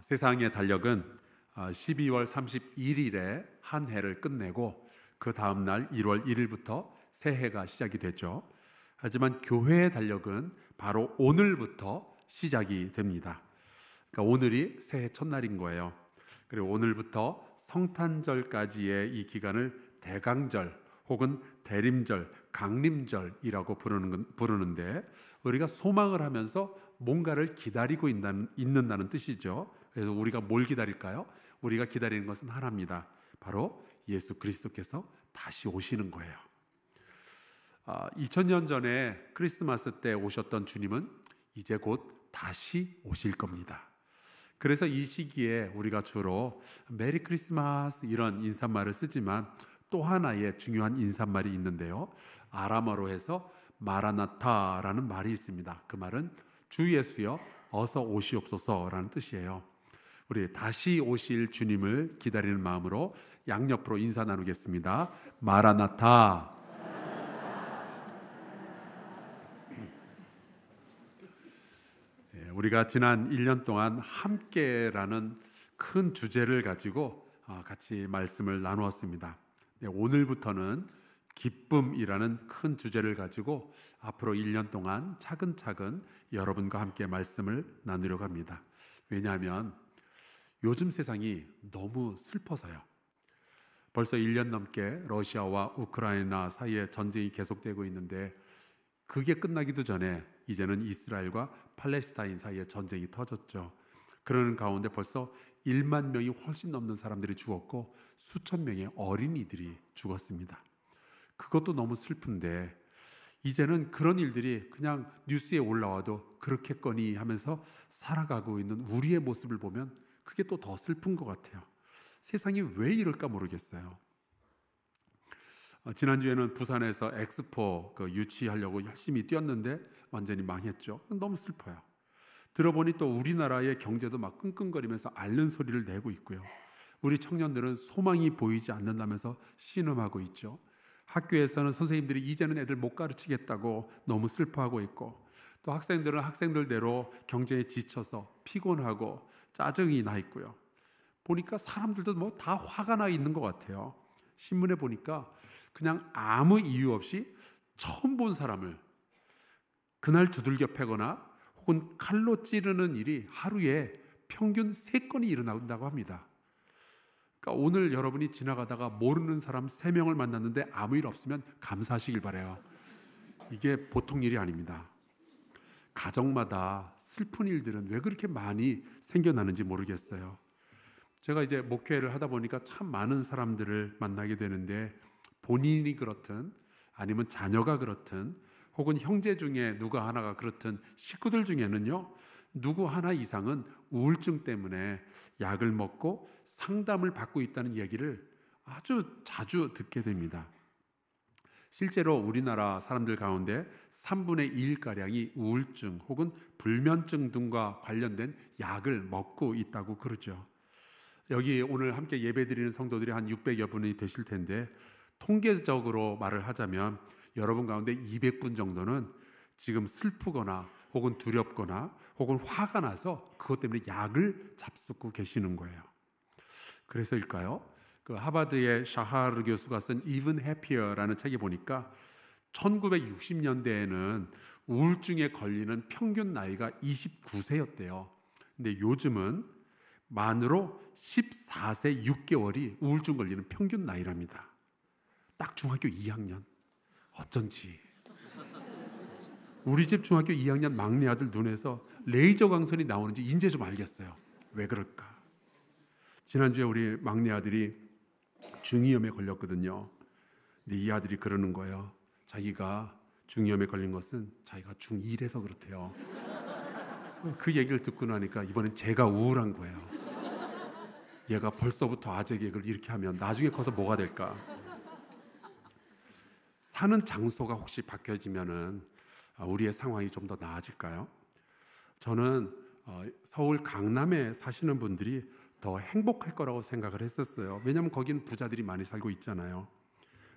세상의 달력은 12월 31일에 한 해를 끝내고 그 다음 날 1월 1일부터 새해가 시작이 됐죠. 하지만 교회의 달력은 바로 오늘부터 시작이 됩니다. 그러니까 오늘이 새해 첫날인 거예요. 그리고 오늘부터 성탄절까지의 이 기간을 대강절 혹은 대림절, 강림절이라고 부르는데 우리가 소망을 하면서 뭔가를 기다리고 있는다는 뜻이죠. 그래서 우리가 뭘 기다릴까요? 우리가 기다리는 것은 하나입니다. 바로 예수 그리스도께서 다시 오시는 거예요. 2000년 전에 크리스마스 때 오셨던 주님은 이제 곧 다시 오실 겁니다. 그래서 이 시기에 우리가 주로 메리 크리스마스 이런 인사말을 쓰지만 또 하나의 중요한 인사말이 있는데요. 아람어로 해서 마라나타라는 말이 있습니다. 그 말은 주 예수여 어서 오시옵소서라는 뜻이에요. 우리 다시 오실 주님을 기다리는 마음으로 양옆으로 인사 나누겠습니다. 마라나타. 우리가 지난 1년 동안 함께라는 큰 주제를 가지고 같이 말씀을 나누었습니다. 오늘부터는 기쁨이라는 큰 주제를 가지고 앞으로 1년 동안 차근차근 여러분과 함께 말씀을 나누려고 합니다. 왜냐하면 요즘 세상이 너무 슬퍼서요. 벌써 1년 넘게 러시아와 우크라이나 사이에 전쟁이 계속되고 있는데 그게 끝나기도 전에 이제는 이스라엘과 팔레스타인 사이에 전쟁이 터졌죠. 그러는 가운데 벌써 1만 명이 훨씬 넘는 사람들이 죽었고 수천 명의 어린이들이 죽었습니다. 그것도 너무 슬픈데 이제는 그런 일들이 그냥 뉴스에 올라와도 그렇겠거니 하면서 살아가고 있는 우리의 모습을 보면 그게 또 더 슬픈 것 같아요. 세상이 왜 이럴까 모르겠어요. 지난주에는 부산에서 엑스포 유치하려고 열심히 뛰었는데 완전히 망했죠. 너무 슬퍼요. 들어보니 또 우리나라의 경제도 막 끙끙거리면서 앓는 소리를 내고 있고요. 우리 청년들은 소망이 보이지 않는다면서 신음하고 있죠. 학교에서는 선생님들이 이제는 애들 못 가르치겠다고 너무 슬퍼하고 있고 또 학생들은 학생들대로 경제에 지쳐서 피곤하고 짜증이 나 있고요. 보니까 사람들도 뭐 다 화가 나 있는 것 같아요. 신문에 보니까 그냥 아무 이유 없이 처음 본 사람을 그날 두들겨 패거나 혹은 칼로 찌르는 일이 하루에 평균 3건이 일어난다고 합니다. 그러니까 오늘 여러분이 지나가다가 모르는 사람 3명을 만났는데 아무 일 없으면 감사하시길 바라요. 이게 보통 일이 아닙니다. 가정마다 슬픈 일들은 왜 그렇게 많이 생겨나는지 모르겠어요. 제가 이제 목회를 하다 보니까 참 많은 사람들을 만나게 되는데 본인이 그렇든 아니면 자녀가 그렇든 혹은 형제 중에 누가 하나가 그렇든 식구들 중에는요 누구 하나 이상은 우울증 때문에 약을 먹고 상담을 받고 있다는 얘기를 아주 자주 듣게 됩니다. 실제로 우리나라 사람들 가운데 3분의 1가량이 우울증 혹은 불면증 등과 관련된 약을 먹고 있다고 그러죠. 여기 오늘 함께 예배드리는 성도들이 한 600여 분이 되실 텐데 통계적으로 말을 하자면 여러분 가운데 200분 정도는 지금 슬프거나 혹은 두렵거나 혹은 화가 나서 그것 때문에 약을 잡수고 계시는 거예요. 그래서일까요? 그 하버드의 샤하르 교수가 쓴 Even Happier라는 책에 보니까 1960년대에는 우울증에 걸리는 평균 나이가 29세였대요. 근데 요즘은 만으로 14세 6개월이 우울증 걸리는 평균 나이랍니다. 딱 중학교 2학년. 어쩐지 우리 집 중학교 2학년 막내 아들 눈에서 레이저 광선이 나오는지 이제 좀 알겠어요. 왜 그럴까? 지난주에 우리 막내 아들이 중이염에 걸렸거든요. 근데 이 아들이 그러는 거예요. 자기가 중이염에 걸린 것은 자기가 중1에서 그렇대요. 그 얘기를 듣고 나니까 이번엔 제가 우울한 거예요. 얘가 벌써부터 아재 개그를 이렇게 하면 나중에 커서 뭐가 될까? 사는 장소가 혹시 바뀌어지면은 우리의 상황이 좀 더 나아질까요? 저는 서울 강남에 사시는 분들이 더 행복할 거라고 생각을 했었어요. 왜냐하면 거기는 부자들이 많이 살고 있잖아요.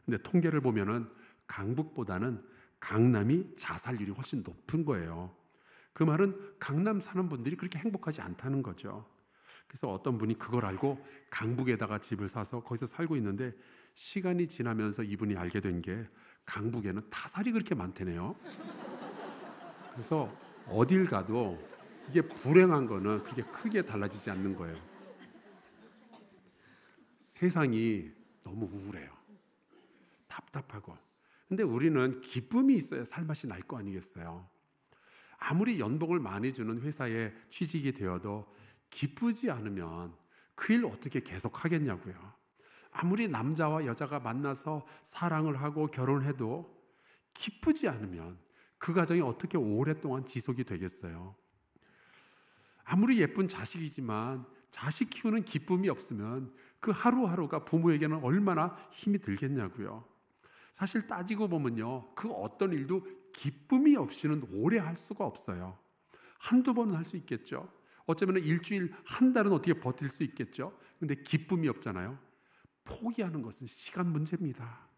근데 통계를 보면은 강북보다는 강남이 자살률이 훨씬 높은 거예요. 그 말은 강남 사는 분들이 그렇게 행복하지 않다는 거죠. 그래서 어떤 분이 그걸 알고 강북에다가 집을 사서 거기서 살고 있는데, 시간이 지나면서 이분이 알게 된 게 강북에는 타살이 그렇게 많대네요. 그래서 어딜 가도 이게 불행한 거는 그게 크게 달라지지 않는 거예요. 세상이 너무 우울해요. 답답하고. 근데 우리는 기쁨이 있어야 살맛이 날 거 아니겠어요? 아무리 연봉을 많이 주는 회사에 취직이 되어도 기쁘지 않으면 그 일 어떻게 계속 하겠냐고요. 아무리 남자와 여자가 만나서 사랑을 하고 결혼해도 기쁘지 않으면 그 가정이 어떻게 오랫동안 지속이 되겠어요? 아무리 예쁜 자식이지만 자식 키우는 기쁨이 없으면 그 하루하루가 부모에게는 얼마나 힘이 들겠냐고요. 사실 따지고 보면요, 그 어떤 일도 기쁨이 없이는 오래 할 수가 없어요. 한두 번은 할 수 있겠죠. 어쩌면 일주일, 한 달은 어떻게 버틸 수 있겠죠. 근데 기쁨이 없잖아요. 포기하는 것은 시간 문제입니다.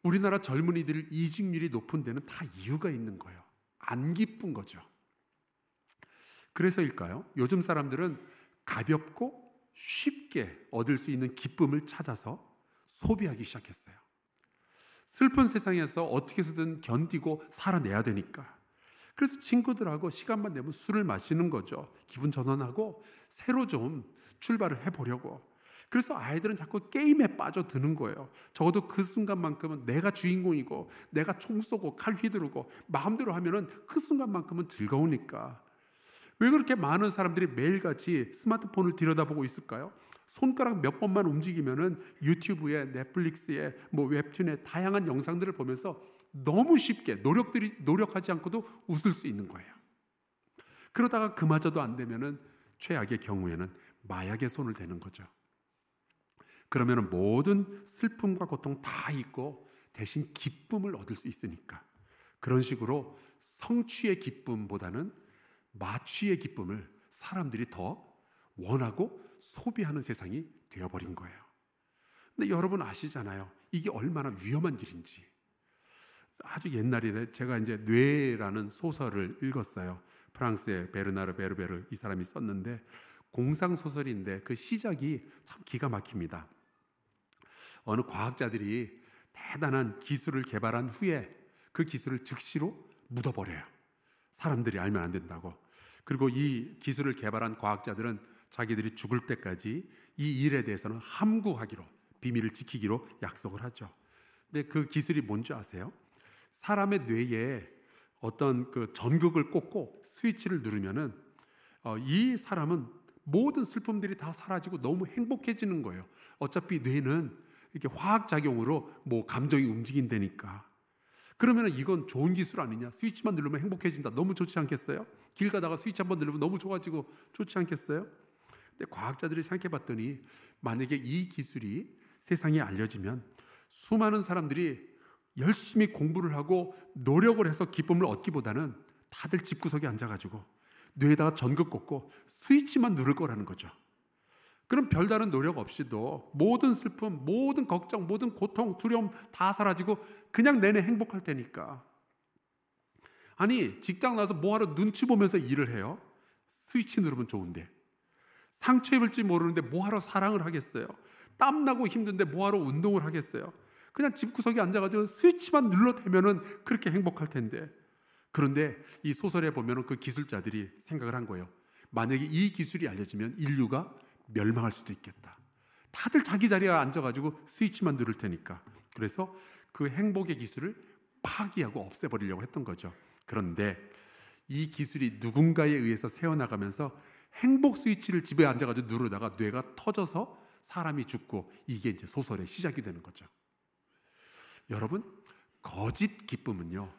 우리나라 젊은이들 이직률이 높은 데는 다 이유가 있는 거예요. 안 기쁜 거죠. 그래서일까요? 요즘 사람들은 가볍고 쉽게 얻을 수 있는 기쁨을 찾아서 소비하기 시작했어요. 슬픈 세상에서 어떻게 해서든 견디고 살아내야 되니까. 그래서 친구들하고 시간만 되면 술을 마시는 거죠. 기분 전환하고 새로 좀 출발을 해보려고. 그래서 아이들은 자꾸 게임에 빠져드는 거예요. 적어도 그 순간만큼은 내가 주인공이고 내가 총 쏘고 칼 휘두르고 마음대로 하면은 그 순간만큼은 즐거우니까. 왜 그렇게 많은 사람들이 매일같이 스마트폰을 들여다보고 있을까요? 손가락 몇 번만 움직이면은 유튜브에, 넷플릭스에, 웹툰에 다양한 영상들을 보면서 너무 쉽게 노력하지 않고도 웃을 수 있는 거예요. 그러다가 그마저도 안 되면은 최악의 경우에는 마약에 손을 대는 거죠. 그러면은 모든 슬픔과 고통 다 잊고 대신 기쁨을 얻을 수 있으니까. 그런 식으로 성취의 기쁨보다는 마취의 기쁨을 사람들이 더 원하고 소비하는 세상이 되어버린 거예요. 근데 여러분 아시잖아요. 이게 얼마나 위험한 일인지. 아주 옛날에 제가 이제 뇌라는 소설을 읽었어요. 프랑스의 베르나르 베르베르 이 사람이 썼는데 공상 소설인데 그 시작이 참 기가 막힙니다. 어느 과학자들이 대단한 기술을 개발한 후에 그 기술을 즉시로 묻어버려요. 사람들이 알면 안 된다고. 그리고 이 기술을 개발한 과학자들은 자기들이 죽을 때까지 이 일에 대해서는 함구하기로, 비밀을 지키기로 약속을 하죠. 근데 그 기술이 뭔지 아세요? 사람의 뇌에 어떤 그 전극을 꽂고 스위치를 누르면은 이 사람은 모든 슬픔들이 다 사라지고 너무 행복해지는 거예요. 어차피 뇌는 이렇게 화학작용으로 감정이 움직인다니까. 그러면 이건 좋은 기술 아니냐? 스위치만 누르면 행복해진다. 너무 좋지 않겠어요? 길 가다가 스위치 한번 누르면 너무 좋아지고 좋지 않겠어요? 근데 과학자들이 생각해 봤더니 만약에 이 기술이 세상에 알려지면 수많은 사람들이 열심히 공부를 하고 노력을 해서 기쁨을 얻기보다는 다들 집구석에 앉아가지고 뇌에다가 전극 꽂고 스위치만 누를 거라는 거죠. 그럼 별다른 노력 없이도 모든 슬픔, 모든 걱정, 모든 고통, 두려움 다 사라지고 그냥 내내 행복할 테니까. 아니, 직장 나서 뭐하러 눈치 보면서 일을 해요? 스위치 누르면 좋은데. 상처 입을지 모르는데 뭐하러 사랑을 하겠어요? 땀나고 힘든데 뭐하러 운동을 하겠어요? 그냥 집구석에 앉아가지고 스위치만 눌러대면은 그렇게 행복할 텐데. 그런데 이 소설에 보면은 그 기술자들이 생각을 한 거예요. 만약에 이 기술이 알려지면 인류가 멸망할 수도 있겠다. 다들 자기 자리에 앉아가지고 스위치만 누를 테니까. 그래서 그 행복의 기술을 파기하고 없애버리려고 했던 거죠. 그런데 이 기술이 누군가에 의해서 새어나가면서 행복 스위치를 집에 앉아가지고 누르다가 뇌가 터져서 사람이 죽고 이게 이제 소설의 시작이 되는 거죠. 여러분, 거짓 기쁨은요,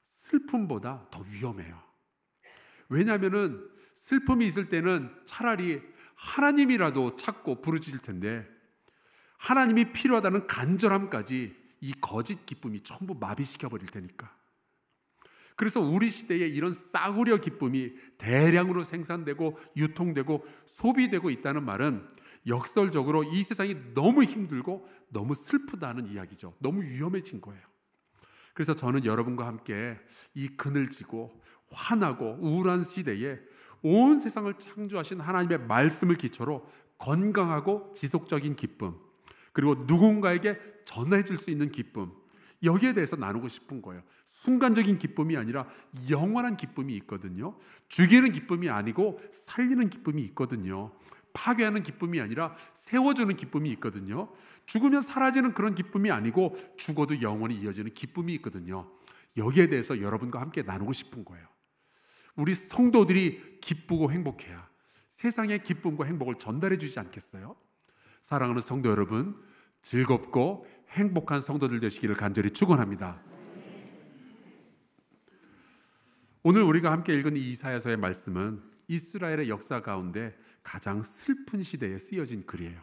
슬픔보다 더 위험해요. 왜냐하면은 슬픔이 있을 때는 차라리 하나님이라도 찾고 부르짖을 텐데 하나님이 필요하다는 간절함까지 이 거짓 기쁨이 전부 마비시켜버릴 테니까. 그래서 우리 시대에 이런 싸구려 기쁨이 대량으로 생산되고 유통되고 소비되고 있다는 말은 역설적으로 이 세상이 너무 힘들고 너무 슬프다는 이야기죠. 너무 위험해진 거예요. 그래서 저는 여러분과 함께 이 그늘지고 화나고 우울한 시대에 온 세상을 창조하신 하나님의 말씀을 기초로 건강하고 지속적인 기쁨, 그리고 누군가에게 전해 줄 수 있는 기쁨, 여기에 대해서 나누고 싶은 거예요. 순간적인 기쁨이 아니라 영원한 기쁨이 있거든요. 죽이는 기쁨이 아니고 살리는 기쁨이 있거든요. 파괴하는 기쁨이 아니라 세워주는 기쁨이 있거든요. 죽으면 사라지는 그런 기쁨이 아니고 죽어도 영원히 이어지는 기쁨이 있거든요. 여기에 대해서 여러분과 함께 나누고 싶은 거예요. 우리 성도들이 기쁘고 행복해야 세상의 기쁨과 행복을 전달해 주지 않겠어요? 사랑하는 성도 여러분, 즐겁고 행복한 성도들 되시기를 간절히 축원합니다. 오늘 우리가 함께 읽은 이 이사야서의 말씀은 이스라엘의 역사 가운데 가장 슬픈 시대에 쓰여진 글이에요.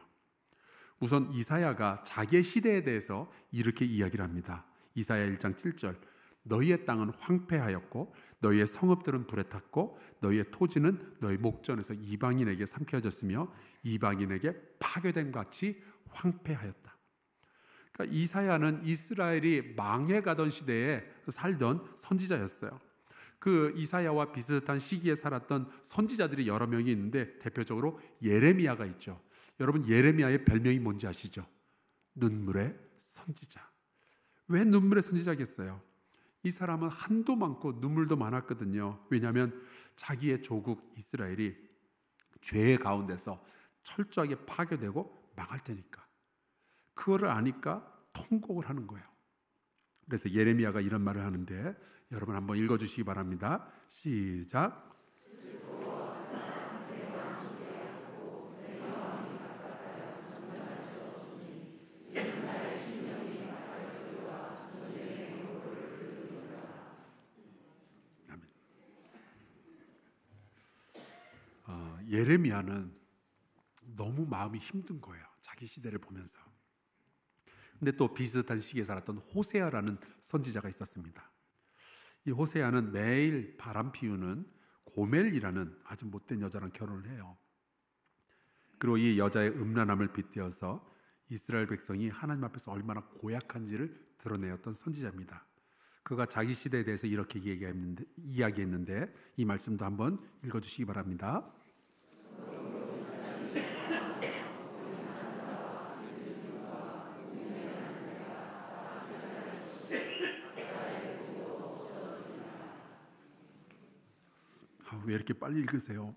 우선 이사야가 자기의 시대에 대해서 이렇게 이야기를 합니다. 이사야 1장 7절, 너희의 땅은 황폐하였고 너희의 성읍들은 불에 탔고 너희의 토지는 너희 목전에서 이방인에게 삼켜졌으며 이방인에게 파괴된 같이 황폐하였다. 그러니까 이사야는 이스라엘이 망해가던 시대에 살던 선지자였어요. 그 이사야와 비슷한 시기에 살았던 선지자들이 여러 명이 있는데 대표적으로 예레미야가 있죠. 여러분, 예레미야의 별명이 뭔지 아시죠? 눈물의 선지자. 왜 눈물의 선지자겠어요? 이 사람은 한도 많고 눈물도 많았거든요. 왜냐하면 자기의 조국 이스라엘이 죄의 가운데서 철저하게 파괴되고 망할 테니까. 그거를 아니까 통곡을 하는 거예요. 그래서 예레미야가 이런 말을 하는데 여러분 한번 읽어주시기 바랍니다. 시작. 예레미야는 너무 마음이 힘든 거예요. 자기 시대를 보면서. 근데 또 비슷한 시기에 살았던 호세아라는 선지자가 있었습니다. 이 호세아는 매일 바람 피우는 고멜이라는 아주 못된 여자랑 결혼을 해요. 그리고 이 여자의 음란함을 빗대어서 이스라엘 백성이 하나님 앞에서 얼마나 고약한지를 드러내었던 선지자입니다. 그가 자기 시대에 대해서 이렇게 이야기했는데 이 말씀도 한번 읽어주시기 바랍니다. 왜 이렇게 빨리 읽으세요?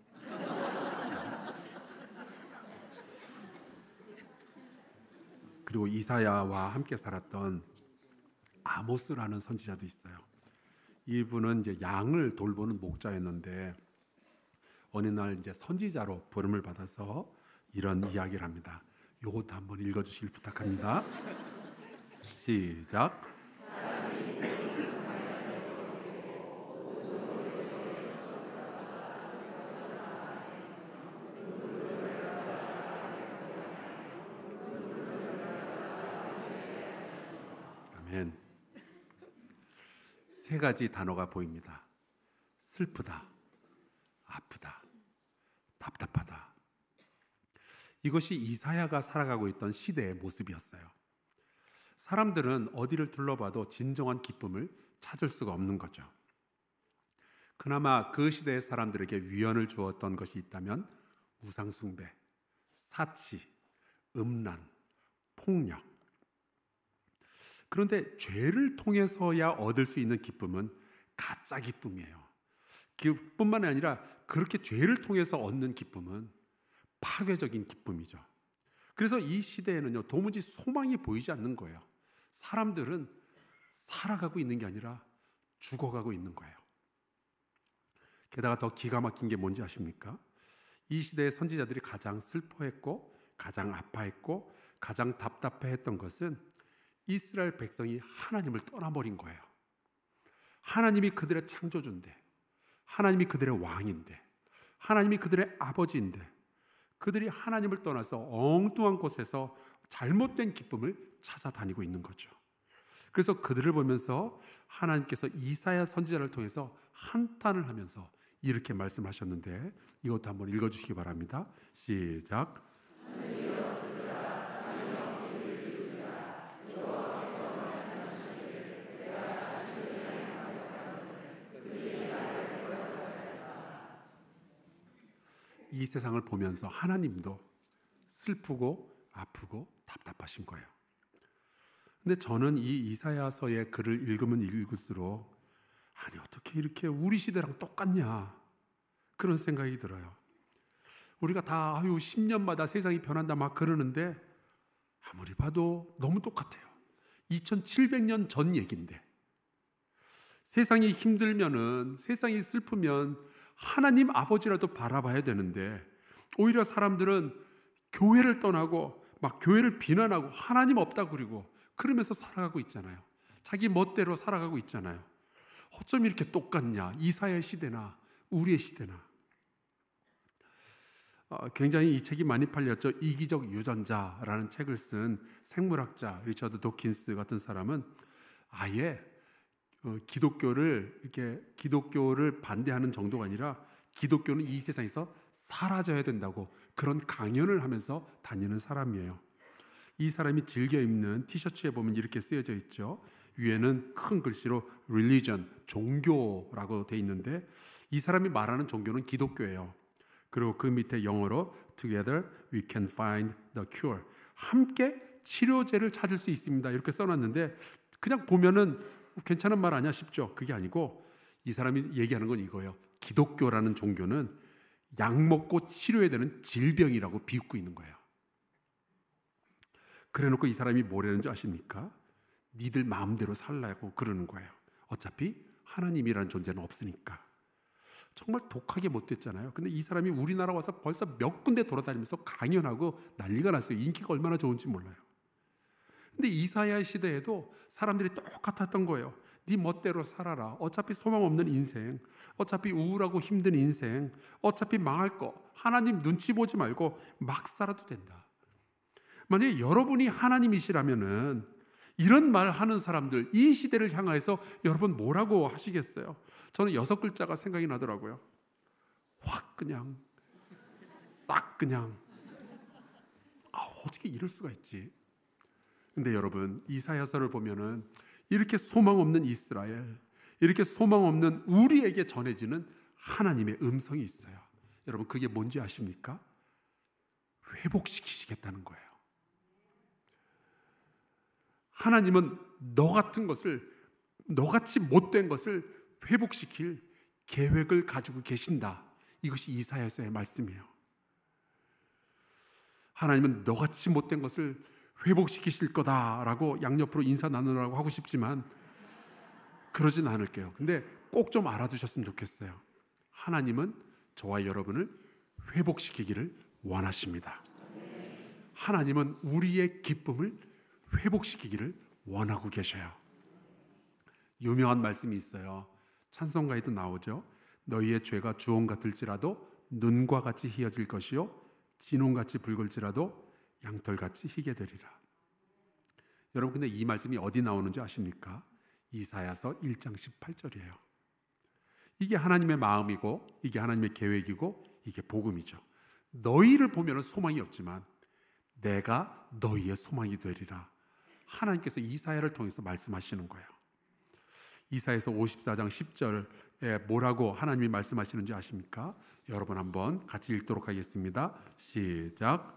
그리고 이사야와 함께 살았던 아모스라는 선지자도 있어요. 이분은 이제 양을 돌보는 목자였는데 어느 날 이제 선지자로 부름을 받아서 이런 이야기를 합니다. 요것도 한번 읽어주시길 부탁합니다. 시작. 세 가지 단어가 보입니다. 슬프다, 아프다, 답답하다. 이것이 이사야가 살아가고 있던 시대의 모습이었어요. 사람들은 어디를 둘러봐도 진정한 기쁨을 찾을 수가 없는 거죠. 그나마 그 시대의 사람들에게 위안을 주었던 것이 있다면 우상숭배, 사치, 음란, 폭력. 그런데 죄를 통해서야 얻을 수 있는 기쁨은 가짜 기쁨이에요. 그뿐만 아니라 그렇게 죄를 통해서 얻는 기쁨은 파괴적인 기쁨이죠. 그래서 이 시대에는요, 도무지 소망이 보이지 않는 거예요. 사람들은 살아가고 있는 게 아니라 죽어가고 있는 거예요. 게다가 더 기가 막힌 게 뭔지 아십니까? 이 시대의 선지자들이 가장 슬퍼했고 가장 아파했고 가장 답답해했던 것은 이스라엘 백성이 하나님을 떠나버린 거예요. 하나님이 그들의 창조주인데, 하나님이 그들의 왕인데, 하나님이 그들의 아버지인데 그들이 하나님을 떠나서 엉뚱한 곳에서 잘못된 기쁨을 찾아다니고 있는 거죠. 그래서 그들을 보면서 하나님께서 이사야 선지자를 통해서 한탄을 하면서 이렇게 말씀하셨는데 이것도 한번 읽어주시기 바랍니다. 시작. 이 세상을 보면서 하나님도 슬프고 아프고 답답하신 거예요. 근데 저는 이 이사야서의 글을 읽으면 읽을수록 아니 어떻게 이렇게 우리 시대랑 똑같냐 그런 생각이 들어요. 우리가 다 10년마다 세상이 변한다 막 그러는데 아무리 봐도 너무 똑같아요. 2700년 전 얘기인데 세상이 힘들면은, 세상이 슬프면 하나님 아버지라도 바라봐야 되는데 오히려 사람들은 교회를 떠나고 막 교회를 비난하고 하나님 없다고 그러고 그러면서 살아가고 있잖아요. 자기 멋대로 살아가고 있잖아요. 어쩜 이렇게 똑같냐, 이사야의 시대나 우리의 시대나. 굉장히 이 책이 많이 팔렸죠. 이기적 유전자라는 책을 쓴 생물학자 리처드 도킨스 같은 사람은 아예 기독교를 반대하는 정도가 아니라 기독교는 이 세상에서 사라져야 된다고 그런 강연을 하면서 다니는 사람이에요. 이 사람이 즐겨 입는 티셔츠에 보면 이렇게 쓰여져 있죠. 위에는 큰 글씨로 religion, 종교라고 돼 있는데 이 사람이 말하는 종교는 기독교예요. 그리고 그 밑에 영어로 Together we can find the cure, 함께 치료제를 찾을 수 있습니다 이렇게 써놨는데 그냥 보면은 괜찮은 말 아니야 싶죠. 그게 아니고 이 사람이 얘기하는 건 이거예요. 기독교라는 종교는 약 먹고 치료해야 되는 질병이라고 비웃고 있는 거예요. 그래놓고 이 사람이 뭐라는 줄 아십니까? 니들 마음대로 살라고 그러는 거예요. 어차피 하나님이라는 존재는 없으니까. 정말 독하게 못됐잖아요. 근데 이 사람이 우리나라 와서 벌써 몇 군데 돌아다니면서 강연하고 난리가 났어요. 인기가 얼마나 좋은지 몰라요. 근데 이사야 시대에도 사람들이 똑같았던 거예요. 네 멋대로 살아라. 어차피 소망 없는 인생, 어차피 우울하고 힘든 인생, 어차피 망할 거 하나님 눈치 보지 말고 막 살아도 된다. 만약에 여러분이 하나님이시라면은 이런 말 하는 사람들, 이 시대를 향해서 여러분 뭐라고 하시겠어요? 저는 6글자가 생각이 나더라고요. 확 그냥 싹 그냥 어떻게 이럴 수가 있지? 근데 여러분 이사야서를 보면은 이렇게 소망 없는 이스라엘, 이렇게 소망 없는 우리에게 전해지는 하나님의 음성이 있어요. 여러분 그게 뭔지 아십니까? 회복시키시겠다는 거예요. 하나님은 너 같은 것을, 너같이 못된 것을 회복시킬 계획을 가지고 계신다. 이것이 이사야서의 말씀이에요. 하나님은 너같이 못된 것을 회복시키실 거다라고 양옆으로 인사 나누라고 하고 싶지만 그러진 않을게요. 근데 꼭 좀 알아두셨으면 좋겠어요. 하나님은 저와 여러분을 회복시키기를 원하십니다. 하나님은 우리의 기쁨을 회복시키기를 원하고 계셔요. 유명한 말씀이 있어요. 찬송가에도 나오죠. 너희의 죄가 주홍 같을지라도 눈과 같이 희어질 것이요 진홍같이 붉을지라도 양털같이 희게 되리라. 여러분 근데 이 말씀이 어디 나오는지 아십니까? 이사야서 1장 18절이에요. 이게 하나님의 마음이고 이게 하나님의 계획이고 이게 복음이죠. 너희를 보면 소망이 없지만 내가 너희의 소망이 되리라. 하나님께서 이사야를 통해서 말씀하시는 거예요. 이사야서 54장 10절에 뭐라고 하나님이 말씀하시는지 아십니까? 여러분 한번 같이 읽도록 하겠습니다. 시작.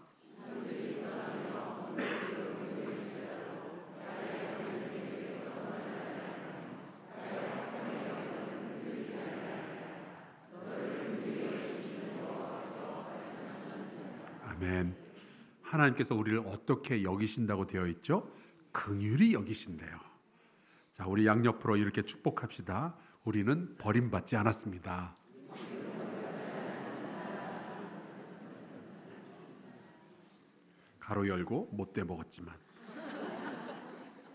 아멘. 하나님께서 우리를 어떻게 여기신다고 되어 있죠? 긍휼히 여기신대요. 자, 우리 양옆으로 이렇게 축복합시다. 우리는 버림받지 않았습니다. 가로 열고 못돼 먹었지만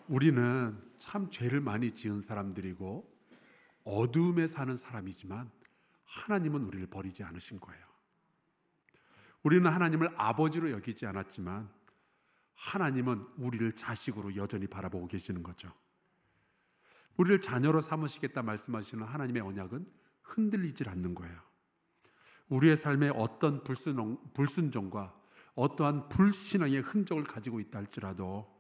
우리는 참 죄를 많이 지은 사람들이고 어둠에 사는 사람이지만 하나님은 우리를 버리지 않으신 거예요. 우리는 하나님을 아버지로 여기지 않았지만 하나님은 우리를 자식으로 여전히 바라보고 계시는 거죠. 우리를 자녀로 삼으시겠다 말씀하시는 하나님의 언약은 흔들리질 않는 거예요. 우리의 삶에 어떤 불순종과 어떠한 불신앙의 흔적을 가지고 있다 할지라도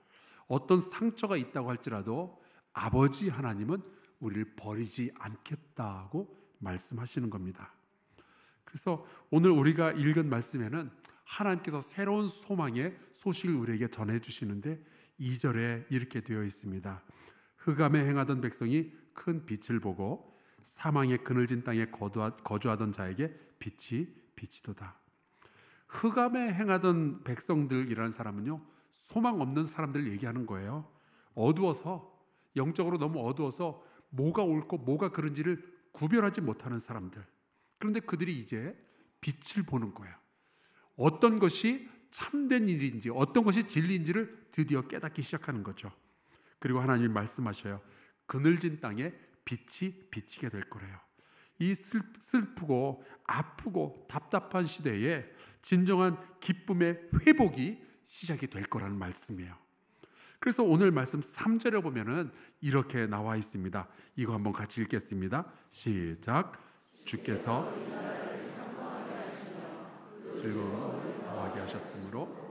어떤 상처가 있다고 할지라도 아버지 하나님은 우리를 버리지 않겠다고 말씀하시는 겁니다. 그래서 오늘 우리가 읽은 말씀에는 하나님께서 새로운 소망의 소식을 우리에게 전해주시는데 2절에 이렇게 되어 있습니다. 흑암에 행하던 백성이 큰 빛을 보고 사망의 그늘진 땅에 거주하던 자에게 빛이 비치도다. 흑암에 행하던 백성들이라는 사람은요, 소망 없는 사람들 얘기하는 거예요. 어두워서, 영적으로 너무 어두워서 뭐가 옳고 뭐가 그른지를 구별하지 못하는 사람들. 그런데 그들이 이제 빛을 보는 거예요. 어떤 것이 참된 일인지, 어떤 것이 진리인지를 드디어 깨닫기 시작하는 거죠. 그리고 하나님이 말씀하셔요. 그늘진 땅에 빛이 비치게 될 거래요. 이 슬프고 아프고 답답한 시대에 진정한 기쁨의 회복이 시작이 될 거라는 말씀이에요. 그래서 오늘 말씀 3절에 보면은 이렇게 나와 있습니다. 이거 한번 같이 읽겠습니다. 시작. 주께서 즐거움을 더하게 하셨으므로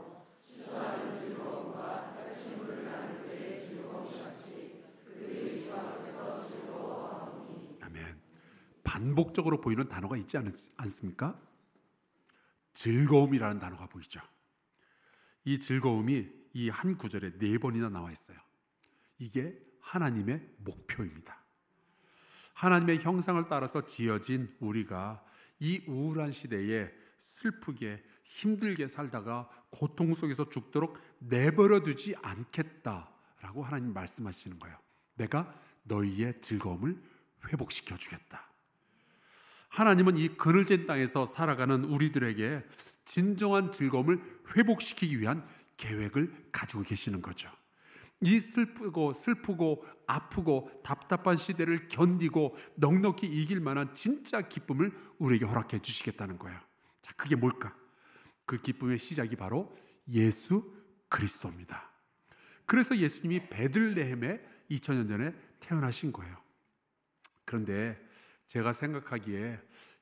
아멘. 반복적으로 보이는 단어가 있지 않습니까? 즐거움이라는 단어가 보이죠. 이 즐거움이 이 한 구절에 4번이나 나와 있어요. 이게 하나님의 목표입니다. 하나님의 형상을 따라서 지어진 우리가 이 우울한 시대에 슬프게 힘들게 살다가 고통 속에서 죽도록 내버려 두지 않겠다라고 하나님 말씀하시는 거예요. 내가 너희의 즐거움을 회복시켜 주겠다. 하나님은 이 그늘진 땅에서 살아가는 우리들에게 진정한 즐거움을 회복시키기 위한 계획을 가지고 계시는 거죠. 이 슬프고 아프고 답답한 시대를 견디고 넉넉히 이길 만한 진짜 기쁨을 우리에게 허락해 주시겠다는 거예요. 자, 그게 뭘까? 그 기쁨의 시작이 바로 예수 그리스도입니다. 그래서 예수님이 베들레헴에 2000년 전에 태어나신 거예요. 그런데 제가 생각하기에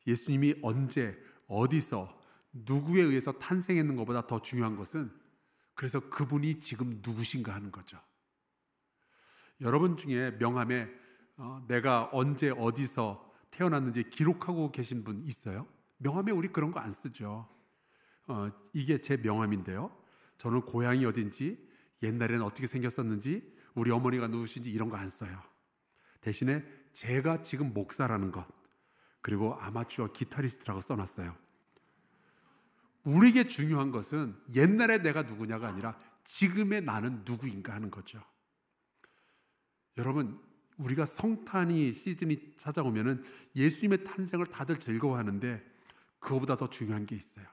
예수님이 언제 어디서 누구에 의해서 탄생했는 것보다 더 중요한 것은 그래서 그분이 지금 누구신가 하는 거죠. 여러분 중에 명함에 내가 언제 어디서 태어났는지 기록하고 계신 분 있어요? 명함에 우리 그런 거 안 쓰죠. 이게 제 명함인데요. 저는 고향이 어딘지, 옛날에는 어떻게 생겼었는지, 우리 어머니가 누구신지 이런 거 안 써요. 대신에 제가 지금 목사라는 것, 그리고 아마추어 기타리스트라고 써놨어요. 우리에게 중요한 것은 옛날에 내가 누구냐가 아니라 지금의 나는 누구인가 하는 거죠. 여러분, 우리가 성탄이 시즌이 찾아오면은 예수님의 탄생을 다들 즐거워하는데 그거보다 더 중요한 게 있어요.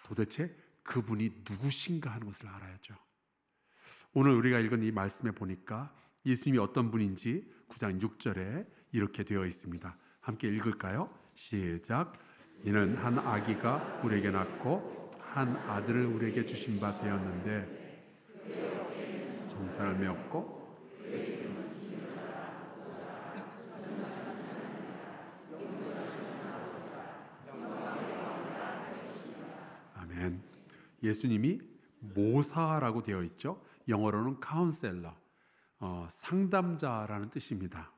도대체 그분이 누구신가 하는 것을 알아야죠. 오늘 우리가 읽은 이 말씀에 보니까 예수님이 어떤 분인지 9장 6절에 이렇게 되어 있습니다. 함께 읽을까요? 시작. 이는 한 아기가 우리에게 낳고 한 아들을 우리에게 주신 바 되었는데 정사를 메었고 아멘. 예수님이 모사라고 되어 있죠. 영어로는 카운셀러, 상담자라는 뜻입니다.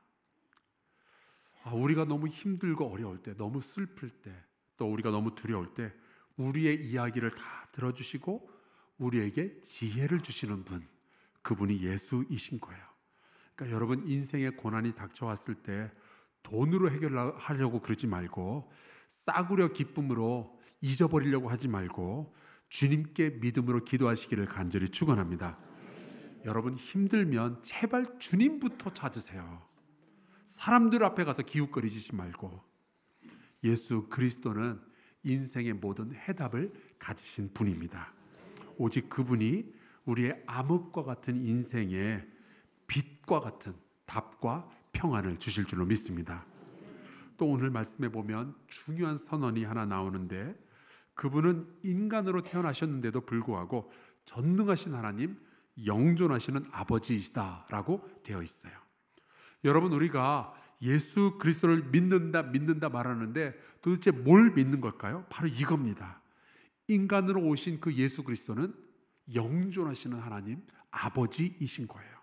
우리가 너무 힘들고 어려울 때, 너무 슬플 때, 또 우리가 너무 두려울 때 우리의 이야기를 다 들어주시고 우리에게 지혜를 주시는 분, 그분이 예수이신 거예요. 그러니까 여러분, 인생의 고난이 닥쳐왔을 때 돈으로 해결하려고 그러지 말고, 싸구려 기쁨으로 잊어버리려고 하지 말고 주님께 믿음으로 기도하시기를 간절히 축원합니다. 여러분, 힘들면 제발 주님부터 찾으세요. 사람들 앞에 가서 기웃거리지 말고. 예수 그리스도는 인생의 모든 해답을 가지신 분입니다. 오직 그분이 우리의 암흑과 같은 인생에 빛과 같은 답과 평안을 주실 줄로 믿습니다. 또 오늘 말씀에 보면 중요한 선언이 하나 나오는데, 그분은 인간으로 태어나셨는데도 불구하고 전능하신 하나님, 영존하시는 아버지이시다라고 되어 있어요. 여러분, 우리가 예수 그리스도를 믿는다 말하는데 도대체 뭘 믿는 걸까요? 바로 이겁니다. 인간으로 오신 그 예수 그리스도는 영존하시는 하나님, 아버지이신 거예요.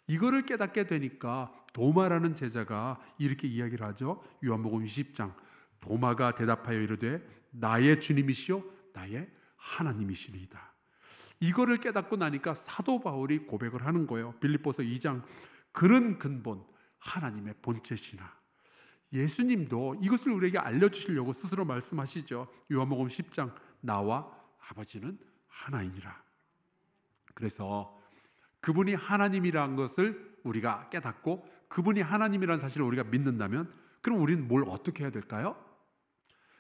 이거를 깨닫게 되니까 도마라는 제자가 이렇게 이야기를 하죠. 요한복음 20장. 도마가 대답하여 이르되 나의 주님이시요 나의 하나님이시니이다. 이거를 깨닫고 나니까 사도 바울이 고백을 하는 거예요. 빌립보서 2장 그런 근본 하나님의 본체시나. 예수님도 이것을 우리에게 알려주시려고 스스로 말씀하시죠. 요한복음 10장 나와 아버지는 하나이니라. 그래서 그분이 하나님이라는 것을 우리가 깨닫고 그분이 하나님이라는 사실을 우리가 믿는다면 그럼 우리는 뭘 어떻게 해야 될까요?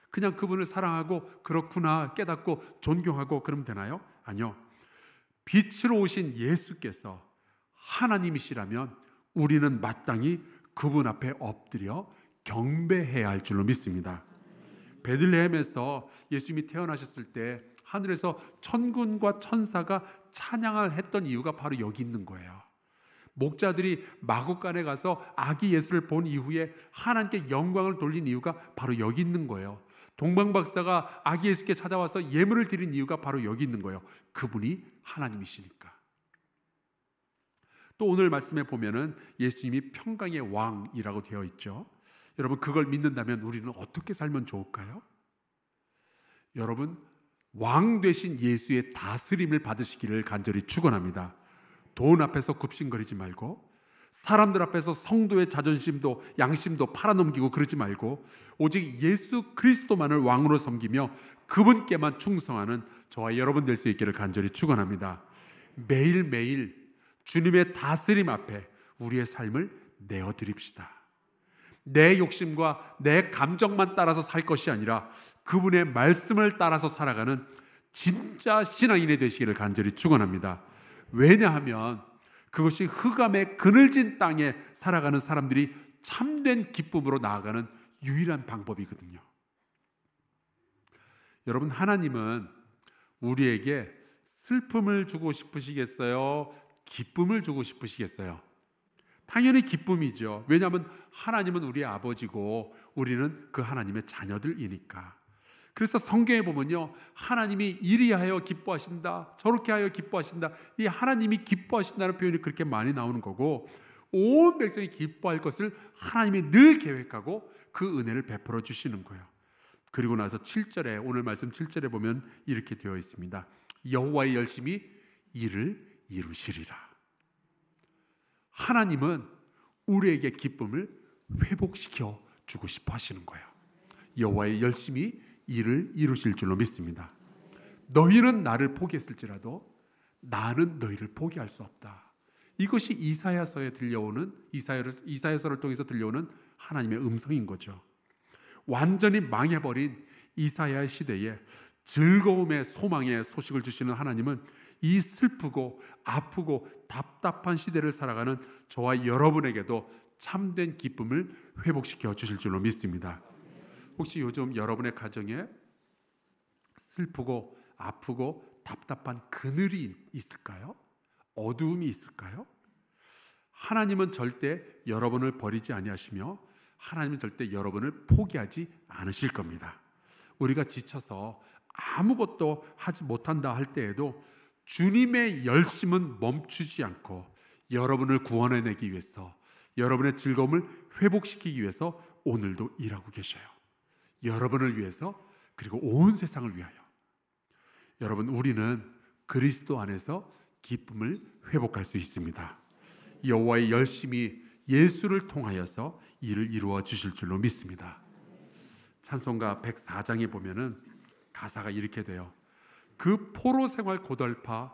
그냥 그분을 사랑하고 그렇구나 깨닫고 존경하고 그러면 되나요? 아니요. 빛으로 오신 예수께서 하나님이시라면 우리는 마땅히 그분 앞에 엎드려 경배해야 할 줄로 믿습니다. 베들레헴에서 예수님이 태어나셨을 때 하늘에서 천군과 천사가 찬양을 했던 이유가 바로 여기 있는 거예요. 목자들이 마구간에 가서 아기 예수를 본 이후에 하나님께 영광을 돌린 이유가 바로 여기 있는 거예요. 동방박사가 아기 예수께 찾아와서 예물을 드린 이유가 바로 여기 있는 거예요. 그분이 하나님이시니까. 또 오늘 말씀에 보면은 예수님이 평강의 왕이라고 되어 있죠. 여러분 그걸 믿는다면 우리는 어떻게 살면 좋을까요? 여러분 왕 되신 예수의 다스림을 받으시기를 간절히 축원합니다. 돈 앞에서 굽신거리지 말고 사람들 앞에서 성도의 자존심도 양심도 팔아넘기고 그러지 말고 오직 예수 그리스도만을 왕으로 섬기며 그분께만 충성하는 저와 여러분 될 수 있기를 간절히 축원합니다. 매일매일 주님의 다스림 앞에 우리의 삶을 내어드립시다. 내 욕심과 내 감정만 따라서 살 것이 아니라 그분의 말씀을 따라서 살아가는 진짜 신앙인이 되시기를 간절히 축원합니다. 왜냐하면 그것이 흑암의 그늘진 땅에 살아가는 사람들이 참된 기쁨으로 나아가는 유일한 방법이거든요. 여러분 하나님은 우리에게 슬픔을 주고 싶으시겠어요? 기쁨을 주고 싶으시겠어요? 당연히 기쁨이죠. 왜냐하면 하나님은 우리의 아버지고 우리는 그 하나님의 자녀들이니까. 그래서 성경에 보면요, 하나님이 이리 하여 기뻐하신다, 저렇게 하여 기뻐하신다, 이 하나님이 기뻐하신다는 표현이 그렇게 많이 나오는 거고, 온 백성이 기뻐할 것을 하나님이 늘 계획하고 그 은혜를 베풀어 주시는 거예요. 그리고 나서 7절에, 오늘 말씀 7절에 보면 이렇게 되어 있습니다. 여호와의 열심히 일을 이루시리라. 하나님은 우리에게 기쁨을 회복시켜 주고 싶어 하시는 거예요. 여호와의 열심히 일을 이루실 줄로 믿습니다. 너희는 나를 포기했을지라도 나는 너희를 포기할 수 없다. 이것이 이사야서에 들려오는 이사야서를 통해서 들려오는 하나님의 음성인 거죠. 완전히 망해버린 이사야의 시대에 즐거움의 소망의 소식을 주시는 하나님은 이 슬프고 아프고 답답한 시대를 살아가는 저와 여러분에게도 참된 기쁨을 회복시켜 주실 줄로 믿습니다. 혹시 요즘 여러분의 가정에 슬프고 아프고 답답한 그늘이 있을까요? 어두움이 있을까요? 하나님은 절대 여러분을 버리지 아니하시며 하나님은 절대 여러분을 포기하지 않으실 겁니다. 우리가 지쳐서 아무것도 하지 못한다 할 때에도 주님의 열심은 멈추지 않고 여러분을 구원해내기 위해서, 여러분의 즐거움을 회복시키기 위해서 오늘도 일하고 계셔요. 여러분을 위해서, 그리고 온 세상을 위하여. 여러분, 우리는 그리스도 안에서 기쁨을 회복할 수 있습니다. 여호와의 열심히 예수를 통하여서 일을 이루어 주실 줄로 믿습니다. 찬송가 104장에 보면은 가사가 이렇게 돼요. 그 포로 생활 고달파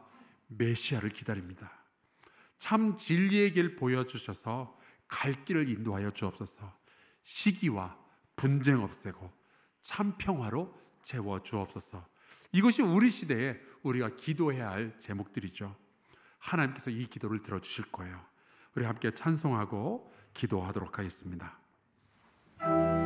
메시아를 기다립니다. 참 진리의 길 보여주셔서 갈 길을 인도하여 주옵소서. 시기와 분쟁 없애고 참 평화로 채워 주옵소서. 이것이 우리 시대에 우리가 기도해야 할 제목들이죠. 하나님께서 이 기도를 들어주실 거예요. 우리 함께 찬송하고 기도하도록 하겠습니다. Oh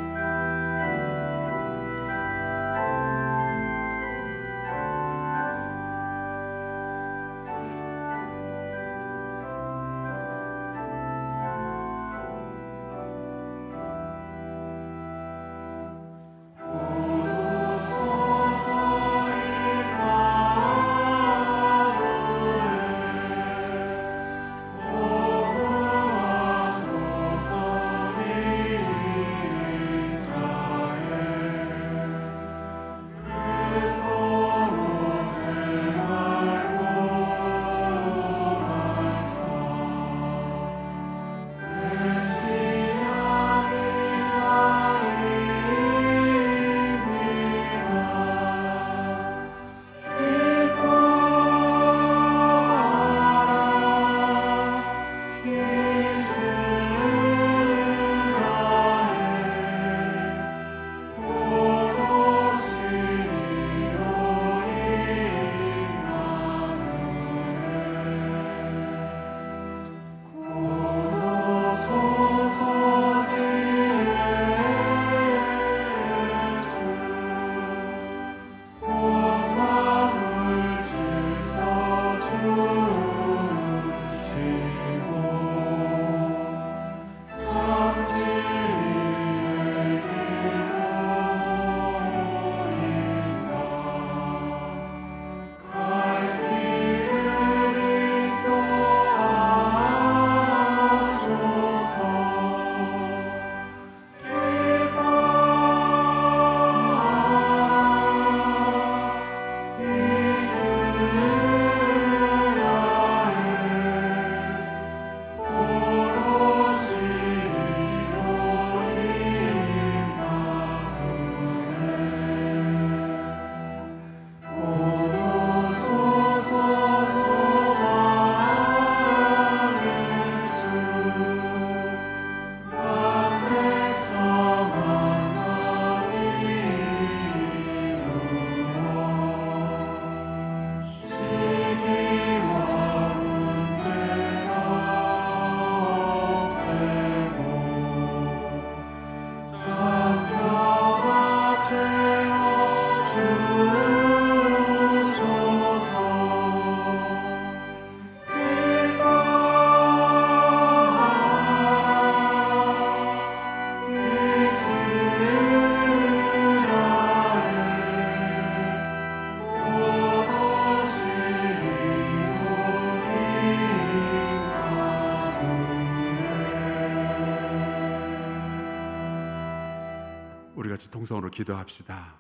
같이 동성으로 기도합시다.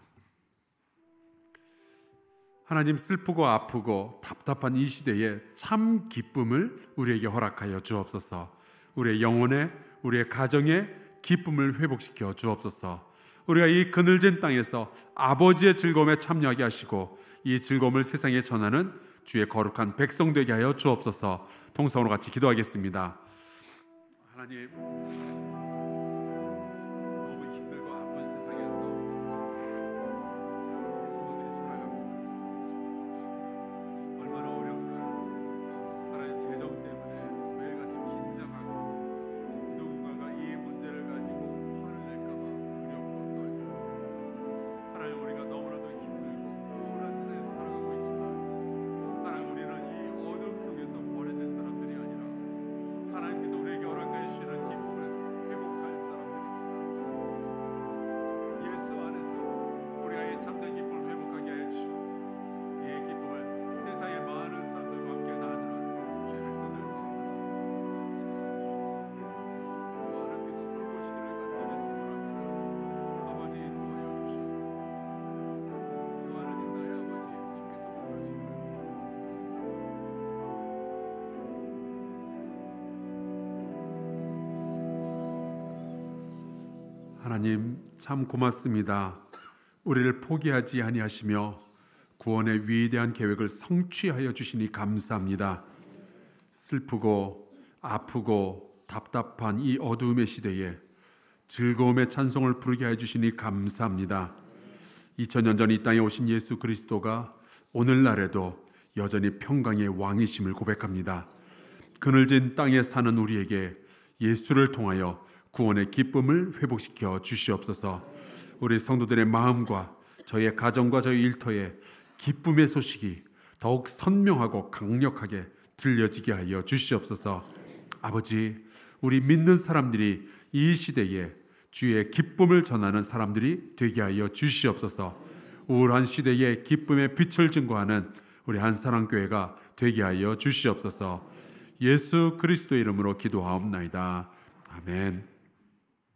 하나님, 슬프고 아프고 답답한 이 시대에 참 기쁨을 우리에게 허락하여 주옵소서. 우리의 영혼에, 우리의 가정에 기쁨을 회복시켜 주옵소서. 우리가 이 그늘진 땅에서 아버지의 즐거움에 참여하게 하시고 이 즐거움을 세상에 전하는 주의 거룩한 백성 되게 하여 주옵소서. 동성으로 같이 기도하겠습니다. 하나님, 너무 힘들고 아픈 세상에서 성도들이 살아가고 얼마나 어려울까요? 하나님, 재정 때문에 매일같이 긴장하고 누군가가 이 문제를 가지고 화를 낼까봐 두렵고 떨고, 하나님, 우리가 너무나도 힘들고 우울한 세상에서 살아가고 있지만 하나님, 우리는 이 어둠 속에서 버려질 사람들이 아니라 하나님께서 우리에게 허락하여 주시는 기쁨을 회복할 사람들입니다. 예수 안에서 우리가 이 참된 기쁨을 회복하게 하여 주시고 이 기쁨을 세상의 많은 사람들과 함께 나누는 주의 백성들 되게 하나님께서 돌보시기를 간절히 소원합니다. 아버지, 인도하여 주시옵소서. 하나님, 나의 아버지, 주께서 복하시옵소서. 하나님, 참 고맙습니다. 우리를 포기하지 아니하시며 구원의 위대한 계획을 성취하여 주시니 감사합니다. 슬프고 아프고 답답한 이 어두움의 시대에 즐거움의 찬송을 부르게 해 주시니 감사합니다. 2000년 전 이 땅에 오신 예수 그리스도가 오늘날에도 여전히 평강의 왕이심을 고백합니다. 그늘진 땅에 사는 우리에게 예수를 통하여 구원의 기쁨을 회복시켜 주시옵소서. 우리 성도들의 마음과 저희의 가정과 저희 일터에 기쁨의 소식이 더욱 선명하고 강력하게 들려지게 하여 주시옵소서. 아버지, 우리 믿는 사람들이 이 시대에 주의 기쁨을 전하는 사람들이 되게 하여 주시옵소서. 우울한 시대에 기쁨의 빛을 증거하는 우리 한사랑교회가 되게 하여 주시옵소서. 예수 그리스도의 이름으로 기도하옵나이다. 아멘.